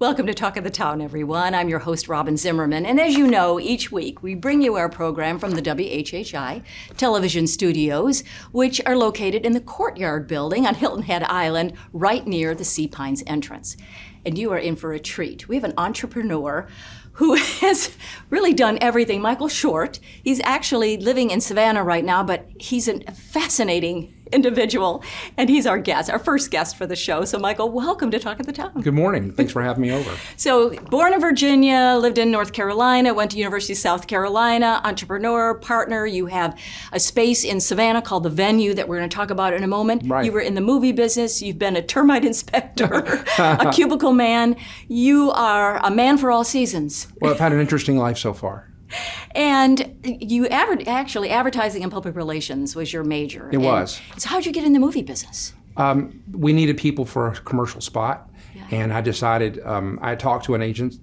Welcome to Talk of the Town, everyone. I'm your host, Robyn Zimmerman, and as you know, each week we bring you our program from the WHHI television studios, which are located in the Courtyard building on Hilton Head Island, right near the Sea Pines entrance. And you are in for a treat. We have an entrepreneur who has really done everything. Michael Shortt. He's actually living in Savannah right now, but he's a fascinating individual, and he's our guest, our first guest for the show. So Michael, welcome to Talk of the Town. Good morning. Thanks for having me over. So born in Virginia, lived in North Carolina, went to University of South Carolina, entrepreneur, partner. You have a space in Savannah called The Venue that we're going to talk about in a moment. Right. You were in the movie business. You've been a termite inspector, a cubicle man. You are a man for all seasons. Well, I've had an interesting life so far. And you actually advertising and public relations was your major. It was. So how'd you get in the movie business? We needed people for a commercial spot, Yeah. and I decided, I talked to an agent,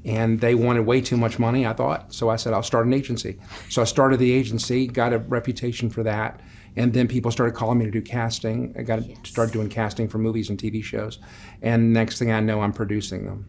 and they wanted way too much money, I thought. So I said, I'll start an agency. So I started the agency, got a reputation for that, and then people started calling me to do casting. Started doing casting for movies and TV shows, and next thing I know, I'm producing them.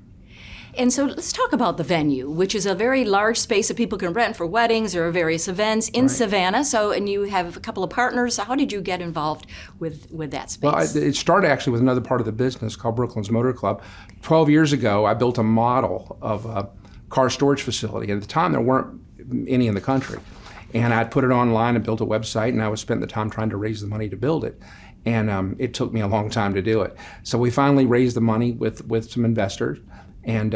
And so let's talk about The Venue, which is a very large space that people can rent for weddings or various events in Right. Savannah. So, and you have a couple of partners. So how did you get involved with that space? Well, it started actually with another part of the business called Brooklyn's Motor Club. 12 years ago, I built a model of a car storage facility. At the time, there weren't any in the country. And I'd put it online and built a website, and I would spend the time trying to raise the money to build it. And it took me a long time to do it. So we finally raised the money with some investors. And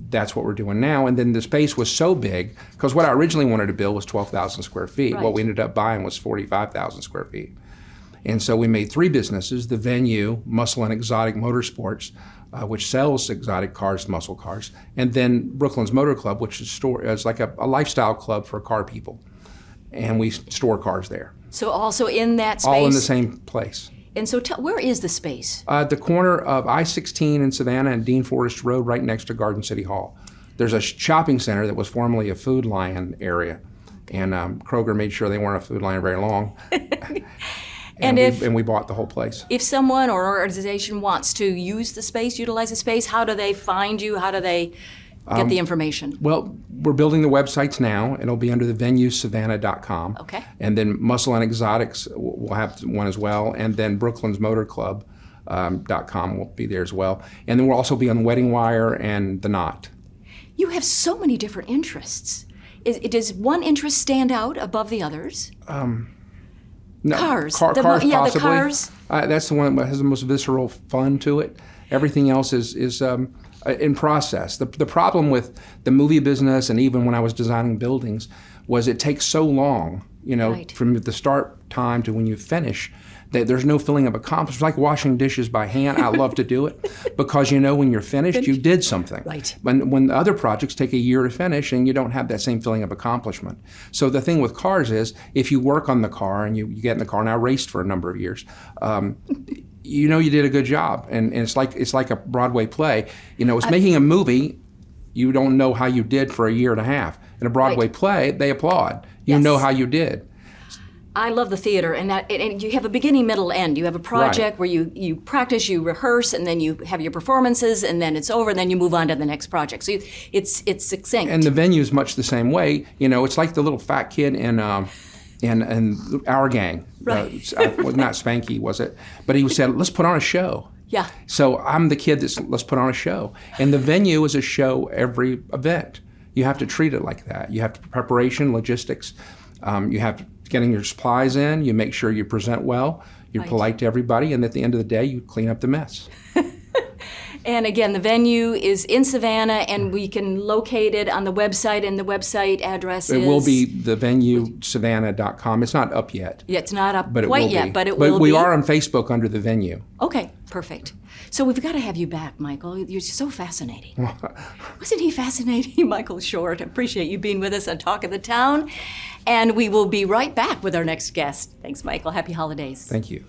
that's what we're doing now. And then the space was so big, because what I originally wanted to build was 12,000 square feet. Right. What we ended up buying was 45,000 square feet. And so we made three businesses: The Venue, Muscle and Exotic Motorsports, which sells exotic cars, muscle cars, and then Brooklyn's Motor Club, which is like a lifestyle club for car people. And we store cars there. So also in that space? All in the same place. And so where is the space? At the corner of I-16 in Savannah and Dean Forest Road, right next to Garden City Hall. There's a shopping center that was formerly a Food Lion area, and Kroger made sure they weren't a Food Lion very long. and we bought the whole place. If someone or organization wants to use the space, utilize the space, how do they find you? How do they get the information? Well, we're building the websites now. It'll be under thevenuesavannah.com. Okay. And then Muscle and Exotics will have one as well. And then Brooklyn's Motor Club.com will be there as well. And then we'll also be on Wedding Wire and The Knot. You have so many different interests. Does one interest stand out above the others? No, Cars. Cars, the possibly. cars. That's the one that has the most visceral fun to it. Everything else is in process. The problem with the movie business, and even when I was designing buildings, was it takes so long, Right. from the start time to when you finish, that there's no feeling of accomplishment. It's like washing dishes by hand. I love to do it because when you're finished, you did something. Right. When the other projects take a year to finish, and you don't have that same feeling of accomplishment. So the thing with cars is, if you work on the car and you get in the car, and I raced for a number of years, you did a good job, and it's like a Broadway play. It's making a movie. You don't know how you did for a year and a half. In a Broadway Right. play, they applaud. You Yes. know how you did. I love the theater, and you have a beginning, middle, end. You have a project where you practice, you rehearse, and then you have your performances, and then it's over, and then you move on to the next project. So it's succinct. And the Venue is much the same way. It's like the little fat kid in Our Gang. Right. Was not Spanky, was it? But he said, let's put on a show. Yeah. So I'm the kid let's put on a show. And the Venue is a show every event. You have to treat it like that. You have preparation, logistics. You have getting your supplies in. You make sure you present well. You're Right. polite to everybody. And at the end of the day, you clean up the mess. And again, the Venue is in Savannah, and we can locate it on the website, and the website address is... It will be thevenuesavannah.com. It's not up yet. Yeah, it's not up But it quite will yet, be. but it will be. But we are on Facebook under The Venue. Okay, perfect. So we've got to have you back, Michael. You're so fascinating. Wasn't he fascinating, Michael Shortt? I appreciate you being with us on Talk of the Town. And we will be right back with our next guest. Thanks, Michael. Happy holidays. Thank you.